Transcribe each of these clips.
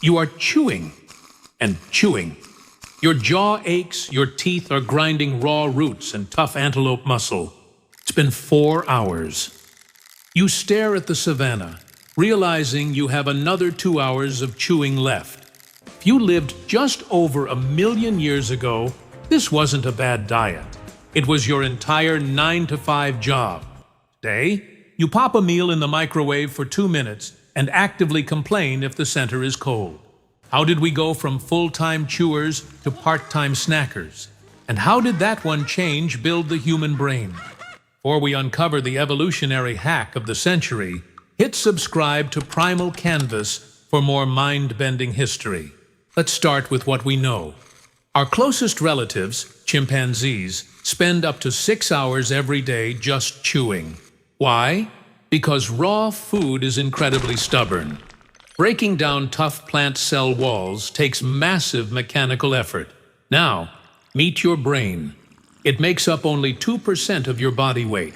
You are chewing and chewing. Your jaw aches, your teeth are grinding raw roots and tough antelope muscle. It's been 4 hours. You stare at the savannah, realizing you have another 2 hours of chewing left. If you lived just over 1,000,000 years ago, this wasn't a bad diet. It was your entire 9-to-5 job. Today, you pop a meal in the microwave for 2 minutes and actively complain if the center is cold. How did we go from full-time chewers to part-time snackers? And how did that one change build the human brain? Before we uncover the evolutionary hack of the century, hit subscribe to Primal Canvas for more mind-bending history. Let's start with what we know. Our closest relatives, chimpanzees, spend up to 6 hours every day just chewing. Why? Because raw food is incredibly stubborn. Breaking down tough plant cell walls takes massive mechanical effort. Now, meet your brain. It makes up only 2% of your body weight,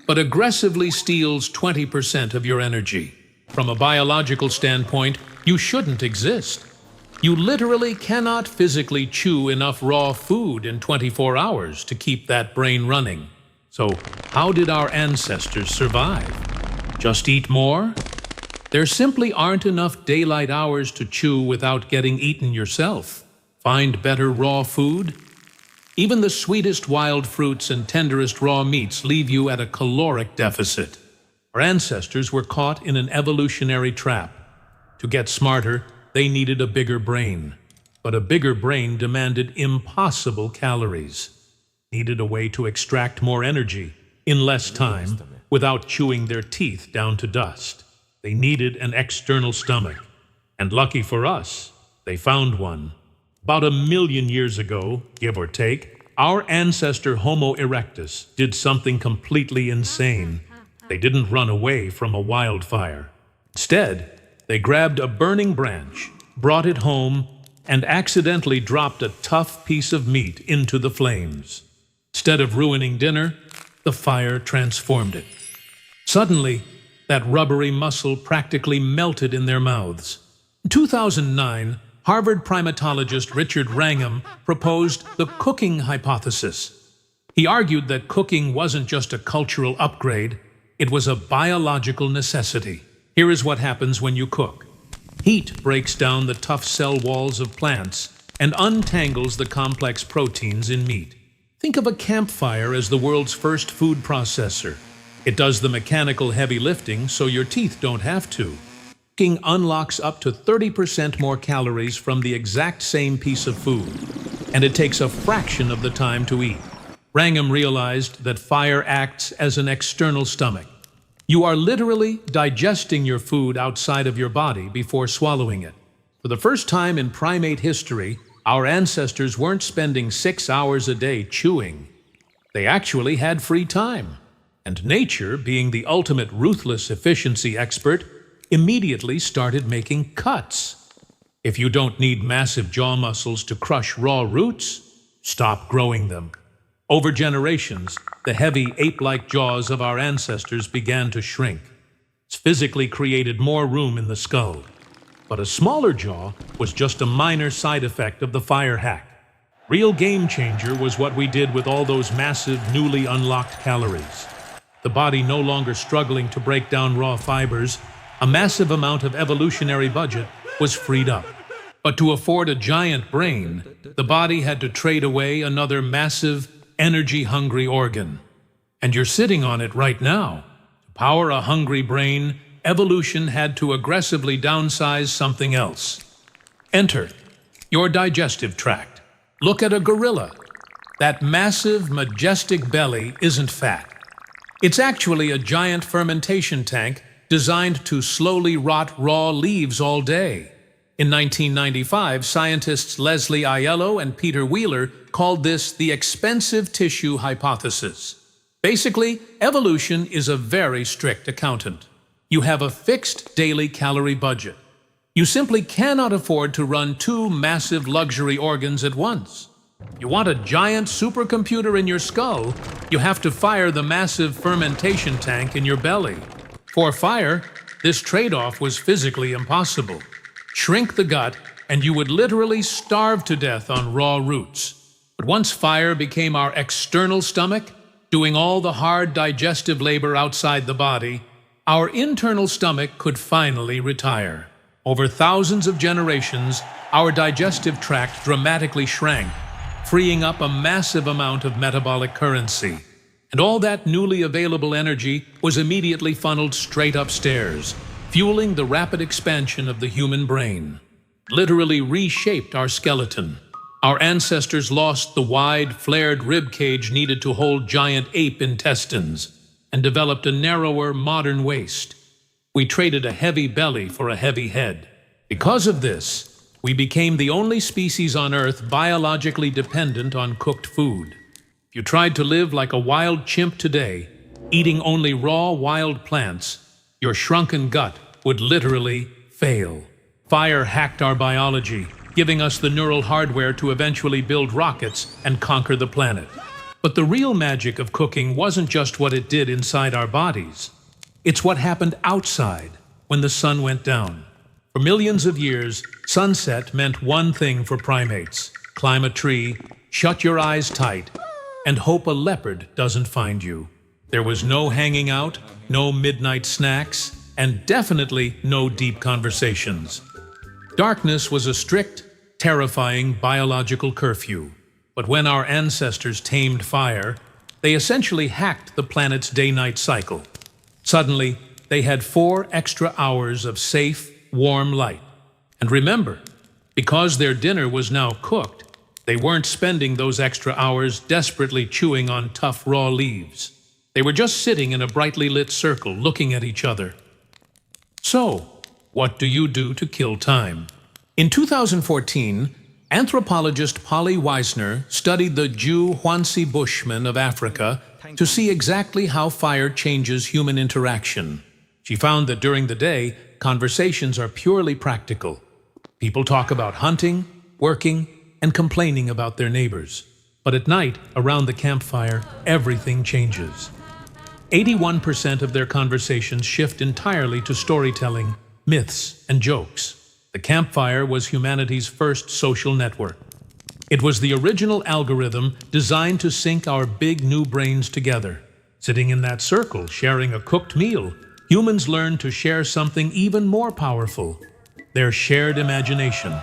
but aggressively steals 20% of your energy. From a biological standpoint, you shouldn't exist. You literally cannot physically chew enough raw food in 24 hours to keep that brain running. So, how did our ancestors survive? Just eat more? There simply aren't enough daylight hours to chew without getting eaten yourself. Find better raw food? Even the sweetest wild fruits and tenderest raw meats leave you at a caloric deficit. Our ancestors were caught in an evolutionary trap. To get smarter, they needed a bigger brain. But a bigger brain demanded impossible calories. Needed a way to extract more energy in less time without chewing their teeth down to dust. They needed an external stomach. And lucky for us, they found one. About 1,000,000 years ago, give or take, our ancestor Homo erectus did something completely insane. They didn't run away from a wildfire. Instead, they grabbed a burning branch, brought it home, and accidentally dropped a tough piece of meat into the flames. Instead of ruining dinner, the fire transformed it. Suddenly, that rubbery muscle practically melted in their mouths. In 2009, Harvard primatologist Richard Wrangham proposed the cooking hypothesis. He argued that cooking wasn't just a cultural upgrade, it was a biological necessity. Here is what happens when you cook. Heat breaks down the tough cell walls of plants and untangles the complex proteins in meat. Think of a campfire as the world's first food processor. It does the mechanical heavy lifting so your teeth don't have to. Cooking unlocks up to 30% more calories from the exact same piece of food, and it takes a fraction of the time to eat. Wrangham realized that fire acts as an external stomach. You are literally digesting your food outside of your body before swallowing it. For the first time in primate history, our ancestors weren't spending 6 hours a day chewing. They actually had free time. And nature, being the ultimate ruthless efficiency expert, immediately started making cuts. If you don't need massive jaw muscles to crush raw roots, stop growing them. Over generations, the heavy ape-like jaws of our ancestors began to shrink. It's physically created more room in the skull. But a smaller jaw was just a minor side effect of the fire hack. Real game changer was what we did with all those massive, newly unlocked calories. The body no longer struggling to break down raw fibers, a massive amount of evolutionary budget was freed up. But to afford a giant brain, the body had to trade away another massive, energy-hungry organ. And you're sitting on it right now. To power a hungry brain, evolution had to aggressively downsize something else. Enter your digestive tract. Look at a gorilla. That massive, majestic belly isn't fat. It's actually a giant fermentation tank designed to slowly rot raw leaves all day. In 1995, scientists Leslie Aiello and Peter Wheeler called this the expensive tissue hypothesis. Basically, evolution is a very strict accountant. You have a fixed daily calorie budget. You simply cannot afford to run 2 massive luxury organs at once. You want a giant supercomputer in your skull, you have to fire the massive fermentation tank in your belly. For fire, this trade-off was physically impossible. shrink the gut, and you would literally starve to death on raw roots. But once fire became our external stomach, doing all the hard digestive labor outside the body, our internal stomach could finally retire. Over thousands of generations, our digestive tract dramatically shrank, freeing up a massive amount of metabolic currency. And all that newly available energy was immediately funneled straight upstairs, fueling the rapid expansion of the human brain. Literally reshaped our skeleton. Our ancestors lost the wide, flared rib cage needed to hold giant ape intestines and developed a narrower, modern waist. We traded a heavy belly for a heavy head. Because of this, we became the only species on Earth biologically dependent on cooked food. If you tried to live like a wild chimp today, eating only raw wild plants, your shrunken gut would literally fail. Fire hacked our biology, giving us the neural hardware to eventually build rockets and conquer the planet. But the real magic of cooking wasn't just what it did inside our bodies. It's what happened outside when the sun went down. For millions of years, sunset meant one thing for primates: climb a tree, shut your eyes tight, and hope a leopard doesn't find you. There was no hanging out, no midnight snacks, and definitely no deep conversations. Darkness was a strict, terrifying biological curfew. But when our ancestors tamed fire, they essentially hacked the planet's day-night cycle. Suddenly, they had 4 extra hours of safe, warm light. And remember, because their dinner was now cooked, they weren't spending those extra hours desperately chewing on tough raw leaves. They were just sitting in a brightly lit circle, looking at each other. So, what do you do to kill time? In 2014, anthropologist Polly Wiesner studied the Jew Huansi Bushmen of Africa to see exactly how fire changes human interaction. She found that during the day, conversations are purely practical. People talk about hunting, working, and complaining about their neighbors. But at night, around the campfire, everything changes. 81% of their conversations shift entirely to storytelling, myths, and jokes. The campfire was humanity's first social network. It was the original algorithm designed to sync our big new brains together. Sitting in that circle, sharing a cooked meal, humans learned to share something even more powerful: their shared imagination.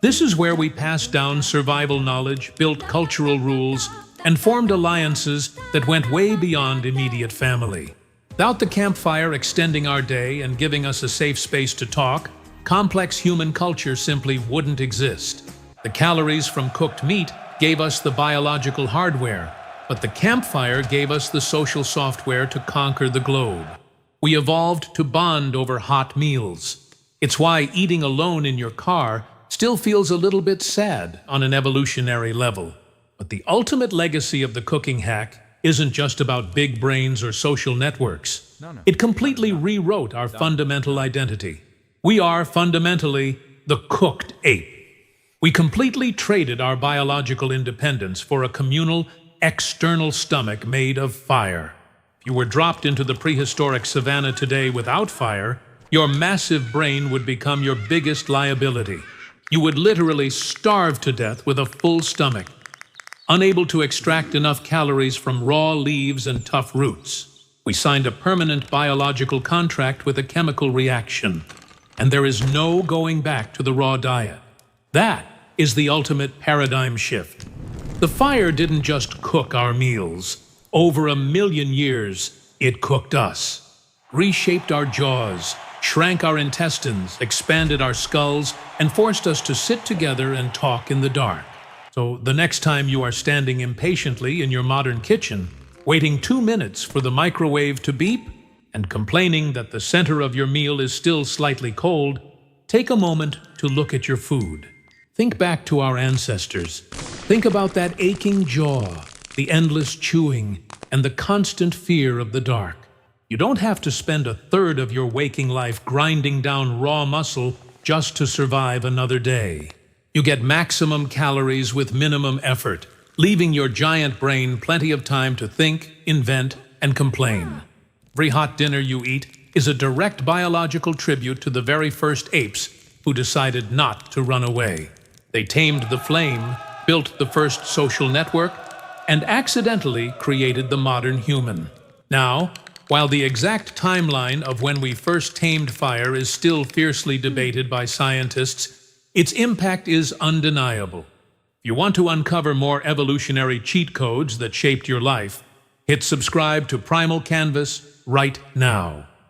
This is where we passed down survival knowledge, built cultural rules, and formed alliances that went way beyond immediate family. Without the campfire extending our day and giving us a safe space to talk, complex human culture simply wouldn't exist. The calories from cooked meat gave us the biological hardware, but the campfire gave us the social software to conquer the globe. We evolved to bond over hot meals. It's why eating alone in your car still feels a little bit sad on an evolutionary level. But the ultimate legacy of the cooking hack isn't just about big brains or social networks. It completely rewrote our fundamental identity. We are fundamentally the cooked ape. We completely traded our biological independence for a communal, external stomach made of fire. If you were dropped into the prehistoric savanna today without fire, your massive brain would become your biggest liability. You would literally starve to death with a full stomach, unable to extract enough calories from raw leaves and tough roots. We signed a permanent biological contract with a chemical reaction, and there is no going back to the raw diet. That is the ultimate paradigm shift. The fire didn't just cook our meals. Over 1 million years, it cooked us, reshaped our jaws, shrank our intestines, expanded our skulls, and forced us to sit together and talk in the dark. So the next time you are standing impatiently in your modern kitchen, waiting 2 minutes for the microwave to beep, and complaining that the center of your meal is still slightly cold, take a moment to look at your food. Think back to our ancestors. Think about that aching jaw, the endless chewing, and the constant fear of the dark. You don't have to spend 1/3 of your waking life grinding down raw muscle just to survive another day. You get maximum calories with minimum effort, leaving your giant brain plenty of time to think, invent, and complain. Every hot dinner you eat is a direct biological tribute to the very first apes who decided not to run away. They tamed the flame, built the first social network, and accidentally created the modern human. Now, while the exact timeline of when we first tamed fire is still fiercely debated by scientists, its impact is undeniable. If you want to uncover more evolutionary cheat codes that shaped your life, hit subscribe to Primal Canvas right now.